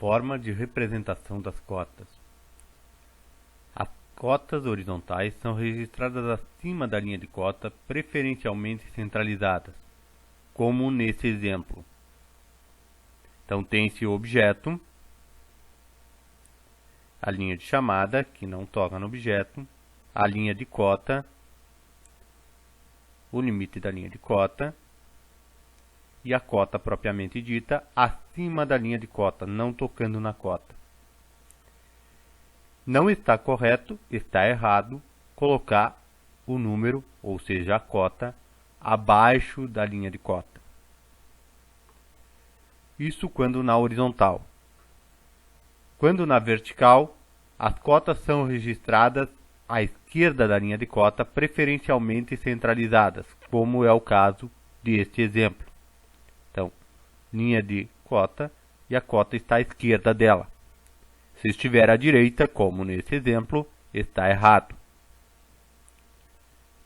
Forma de representação das cotas. As cotas horizontais são registradas acima da linha de cota, preferencialmente centralizadas, como nesse exemplo. Então tem-se o objeto, a linha de chamada, que não toca no objeto, a linha de cota, o limite da linha de cota, e a cota propriamente dita acima da linha de cota, não tocando na cota. Não está correto, está errado, colocar o número, ou seja, a cota, abaixo da linha de cota. Isso quando na horizontal. Quando na vertical, as cotas são registradas à esquerda da linha de cota, preferencialmente centralizadas, como é o caso deste exemplo. Então, linha de cota e a cota está à esquerda dela. Se estiver à direita, como nesse exemplo, está errado.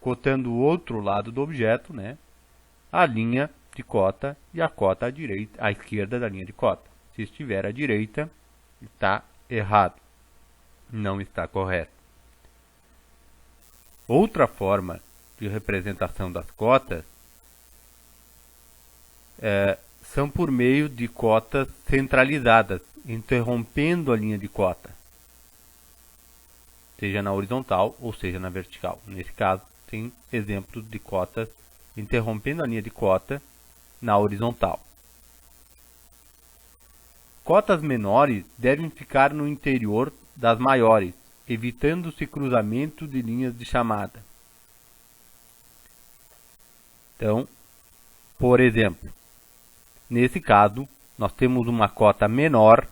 Cotando o outro lado do objeto, a linha de cota e a cota à esquerda da linha de cota. Se estiver à direita, está errado. Não está correto. Outra forma de representação das cotas são por meio de cotas centralizadas, interrompendo a linha de cota, seja na horizontal ou seja na vertical. Nesse caso, tem exemplos de cotas interrompendo a linha de cota na horizontal. Cotas menores devem ficar no interior das maiores, evitando-se cruzamento de linhas de chamada. Então, por exemplo, nesse caso, nós temos uma cota menor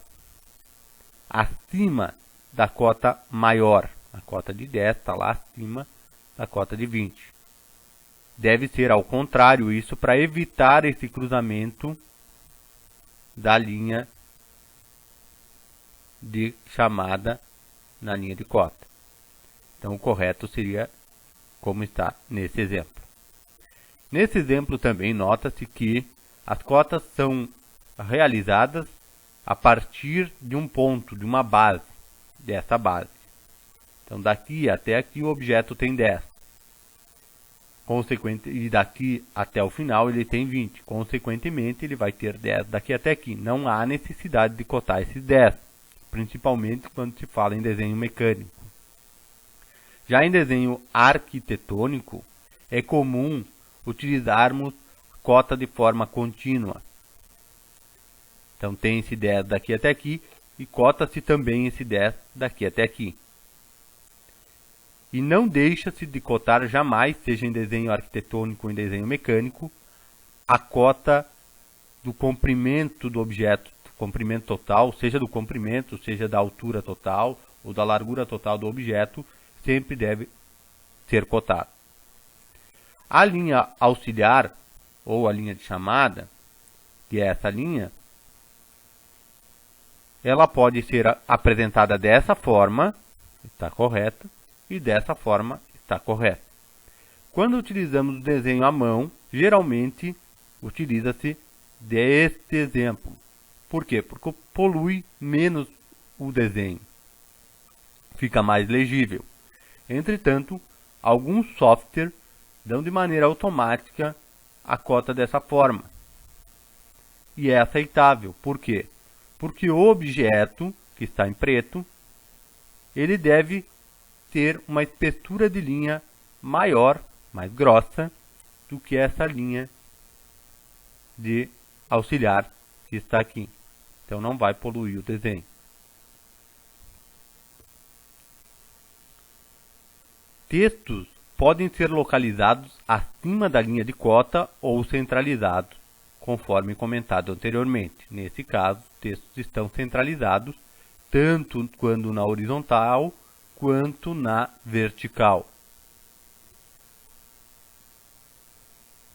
acima da cota maior. A cota de 10 está lá acima da cota de 20. Deve ser ao contrário isso para evitar esse cruzamento da linha de chamada na linha de cota. Então o correto seria como está nesse exemplo. Nesse exemplo também nota-se que as cotas são realizadas a partir de um ponto, de uma base, dessa base. Então daqui até aqui o objeto tem 10. E daqui até o final ele tem 20. Consequentemente ele vai ter 10 daqui até aqui. Não há necessidade de cotar esses 10, principalmente quando se fala em desenho mecânico. Já em desenho arquitetônico, é comum utilizarmos cota de forma contínua. Então tem esse 10 daqui até aqui e cota-se também esse 10 daqui até aqui. E não deixa-se de cotar jamais, seja em desenho arquitetônico ou em desenho mecânico, a cota do comprimento do objeto, comprimento total, seja do comprimento, seja da altura total ou da largura total do objeto, sempre deve ser cotado. A linha auxiliar ou a linha de chamada, que é essa linha, ela pode ser apresentada dessa forma, está correta, e dessa forma está correta. Quando utilizamos o desenho à mão, geralmente utiliza-se deste exemplo. Por quê? Porque polui menos o desenho. Fica mais legível. Entretanto, alguns softwares dão de maneira automática a cota dessa forma. E é aceitável. Por quê? Porque o objeto, que está em preto, ele deve ter uma espessura de linha maior, mais grossa, do que essa linha de auxiliar que está aqui. Então não vai poluir o desenho. Textos podem ser localizados acima da linha de cota ou centralizados, conforme comentado anteriormente. Nesse caso, textos estão centralizados, tanto quando na horizontal quanto na vertical.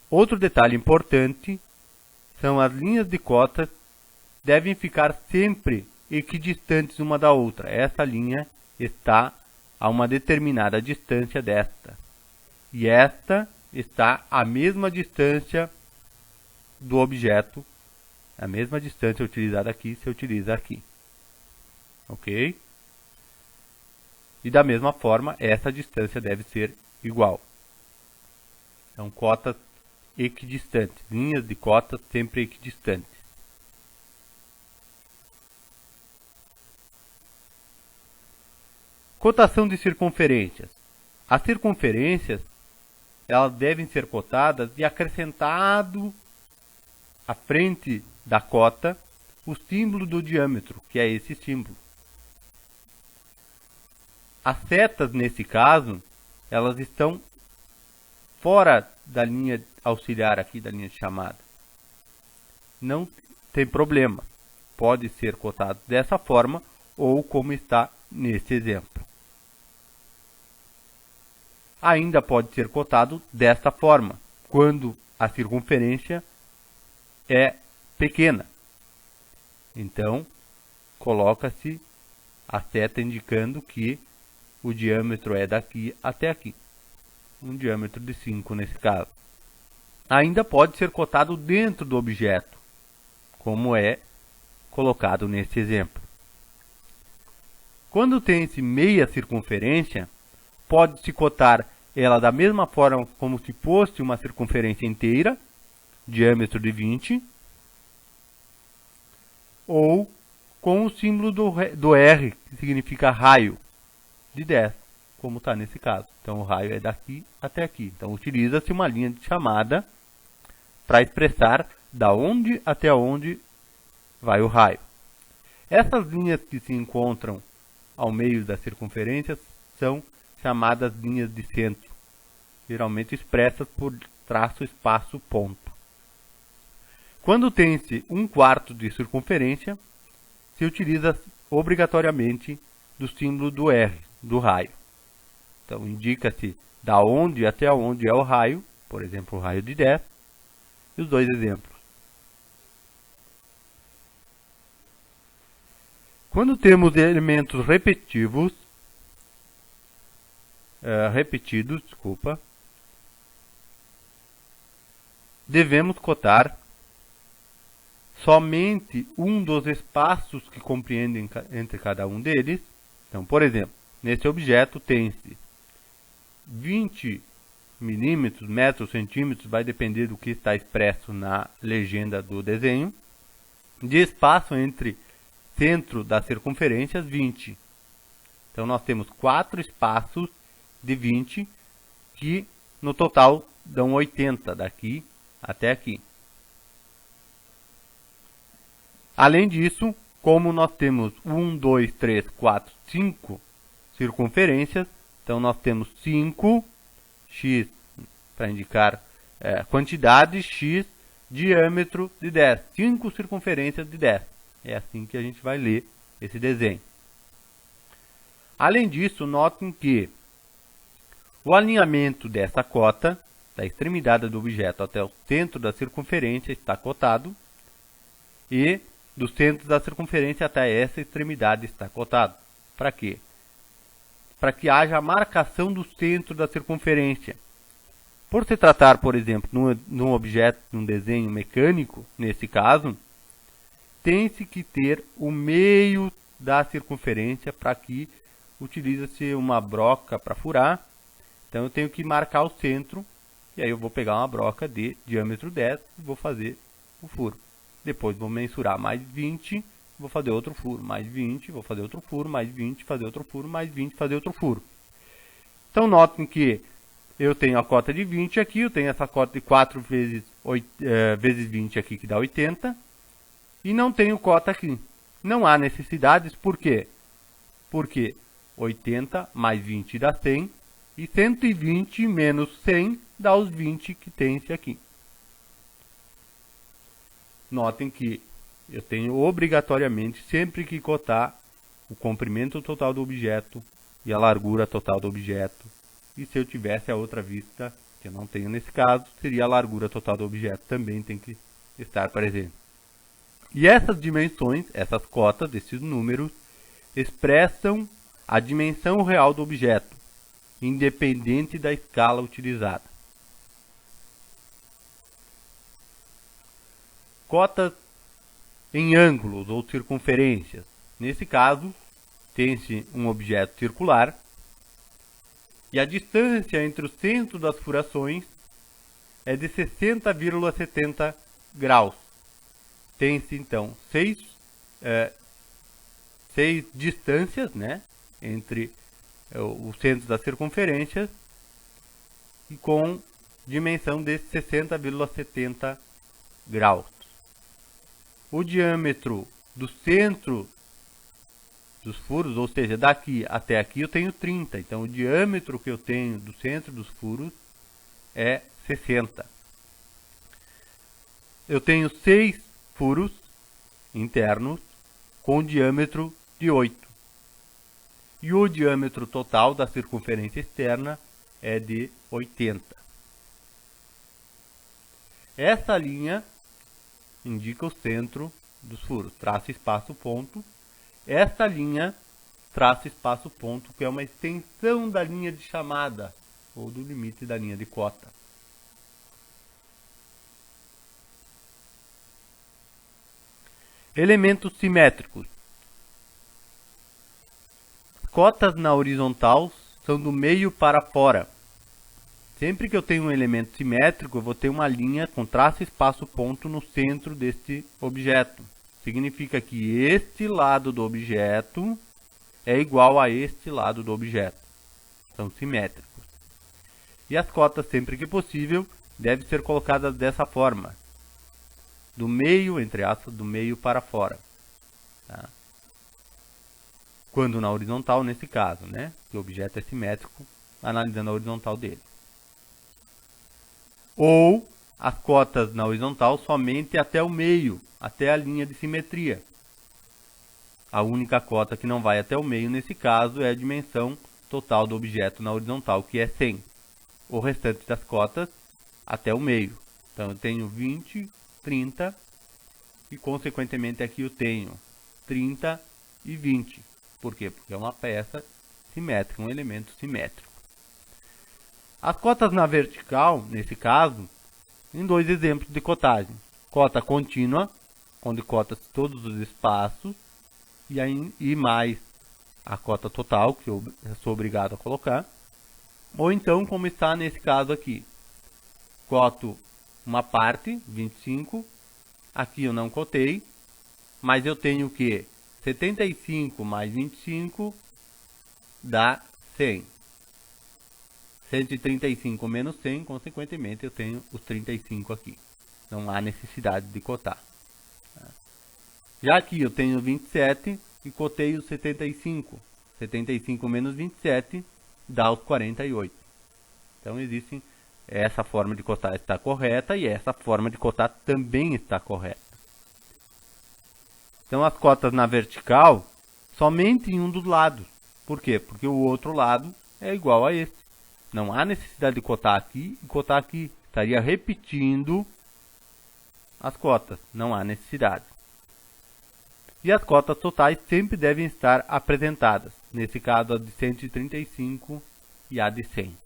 Outro detalhe importante são as linhas de cota devem ficar sempre equidistantes uma da outra. Essa linha está a uma determinada distância desta. E esta está à mesma distância do objeto, a mesma distância utilizada aqui se utiliza aqui. ok? E da mesma forma, essa distância deve ser igual. São cotas equidistantes, linhas de cotas sempre equidistantes. Cotação de circunferências. As circunferências, elas devem ser cotadas e acrescentado à frente da cota o símbolo do diâmetro, que é esse símbolo. As setas, nesse caso, elas estão fora da linha auxiliar aqui, da linha de chamada. Não tem problema. Pode ser cotado dessa forma ou como está nesse exemplo. Ainda pode ser cotado desta forma, quando a circunferência é pequena. Então, coloca-se a seta indicando que o diâmetro é daqui até aqui. Um diâmetro de 5 nesse caso. Ainda pode ser cotado dentro do objeto, como é colocado nesse exemplo. Quando tem-se meia circunferência, pode-se cotar ela da mesma forma como se fosse uma circunferência inteira, diâmetro de 20, ou com o símbolo do R, que significa raio, de 10, como está nesse caso. Então o raio é daqui até aqui. Então utiliza-se uma linha de chamada para expressar da onde até onde vai o raio. Essas linhas que se encontram ao meio das circunferências são chamadas linhas de centro, geralmente expressas por traço, espaço, ponto. Quando tem-se 1/4 de circunferência, se utiliza obrigatoriamente do símbolo do R, do raio. Então indica-se da onde até onde é o raio, por exemplo, o raio de 10, e os dois exemplos. Quando temos elementos repetidos, devemos cotar somente um dos espaços que compreendem entre cada um deles. Então, por exemplo, nesse objeto tem-se 20 milímetros, metros, centímetros, vai depender do que está expresso na legenda do desenho, de espaço entre centro das circunferências 20. Então nós temos 4 espaços de 20 que no total dão 80 daqui até aqui. Além disso, como nós temos 1, 2, 3, 4, 5 circunferências, então nós temos 5 x para indicar quantidade, x diâmetro de 10, 5 circunferências de 10. É assim que a gente vai ler esse desenho. Além disso, notem que o alinhamento dessa cota, da extremidade do objeto até o centro da circunferência, está cotado, e do centro da circunferência até essa extremidade está cotado. Para quê? Para que haja a marcação do centro da circunferência. Por se tratar, por exemplo, num objeto, num desenho mecânico, nesse caso, tem-se que ter o meio da circunferência para que utiliza-se uma broca para furar. Então eu tenho que marcar o centro, e aí eu vou pegar uma broca de diâmetro 10 e vou fazer o furo. Depois vou mensurar mais 20, vou fazer outro furo, mais 20, vou fazer outro furo, mais 20, fazer outro furo, mais 20, fazer outro furo. Então notem que eu tenho a cota de 20 aqui, eu tenho essa cota de 4 vezes 20 aqui, que dá 80, e não tenho cota aqui. Não há necessidades, por quê? Porque 80 mais 20 dá 100, e 120 menos 100 dá os 20 que tem-se aqui. Notem que eu tenho obrigatoriamente sempre que cotar o comprimento total do objeto e a largura total do objeto. E se eu tivesse a outra vista, que eu não tenho nesse caso, seria a largura total do objeto, também tem que estar presente. E essas dimensões, essas cotas, esses números, expressam a dimensão real do objeto, independente da escala utilizada. Cotas em ângulos ou circunferências. Nesse caso, tem-se um objeto circular e a distância entre o centro das furações é de 60,70 graus. Tem-se então seis distâncias, né, entre o centro das circunferências e com dimensão de 60,70 graus. O diâmetro do centro dos furos, ou seja, daqui até aqui eu tenho 30. Então o diâmetro que eu tenho do centro dos furos é 60. Eu tenho 6 furos internos com diâmetro de 8. E o diâmetro total da circunferência externa é de 80. Essa linha indica o centro dos furos, traço, espaço, ponto. Esta linha, traço, espaço, ponto, que é uma extensão da linha de chamada, ou do limite da linha de cota. Elementos simétricos. Cotas na horizontal são do meio para fora. Sempre que eu tenho um elemento simétrico, eu vou ter uma linha com traço, espaço, ponto no centro deste objeto. Significa que este lado do objeto é igual a este lado do objeto. São simétricos. E as cotas, sempre que possível, devem ser colocadas dessa forma. Do meio, entre aspas, do meio para fora. Tá? Quando na horizontal, nesse caso, né? Que o objeto é simétrico, analisando a horizontal dele. Ou as cotas na horizontal somente até o meio, até a linha de simetria. A única cota que não vai até o meio, nesse caso, é a dimensão total do objeto na horizontal, que é 100. O restante das cotas até o meio. Então eu tenho 20, 30 e, consequentemente, aqui eu tenho 30 e 20. Por quê? Porque é uma peça simétrica, um elemento simétrico. As cotas na vertical, nesse caso, em 2 exemplos de cotagem. Cota contínua, onde cota-se todos os espaços, e mais a cota total, que eu sou obrigado a colocar. Ou então, como está nesse caso aqui. Coto uma parte, 25. Aqui eu não cotei, mas eu tenho que 75 mais 25 dá 100. 135 menos 100, consequentemente eu tenho os 35 aqui. Não há necessidade de cotar. Já aqui eu tenho 27 e cotei os 75. 75 menos 27 dá os 48. Então existem, essa forma de cotar está correta e essa forma de cotar também está correta. Então as cotas na vertical, somente em um dos lados. Por quê? Porque o outro lado é igual a este. Não há necessidade de cotar aqui e cotar aqui. Estaria repetindo as cotas. Não há necessidade. E as cotas totais sempre devem estar apresentadas. Nesse caso, a de 135 e a de 100.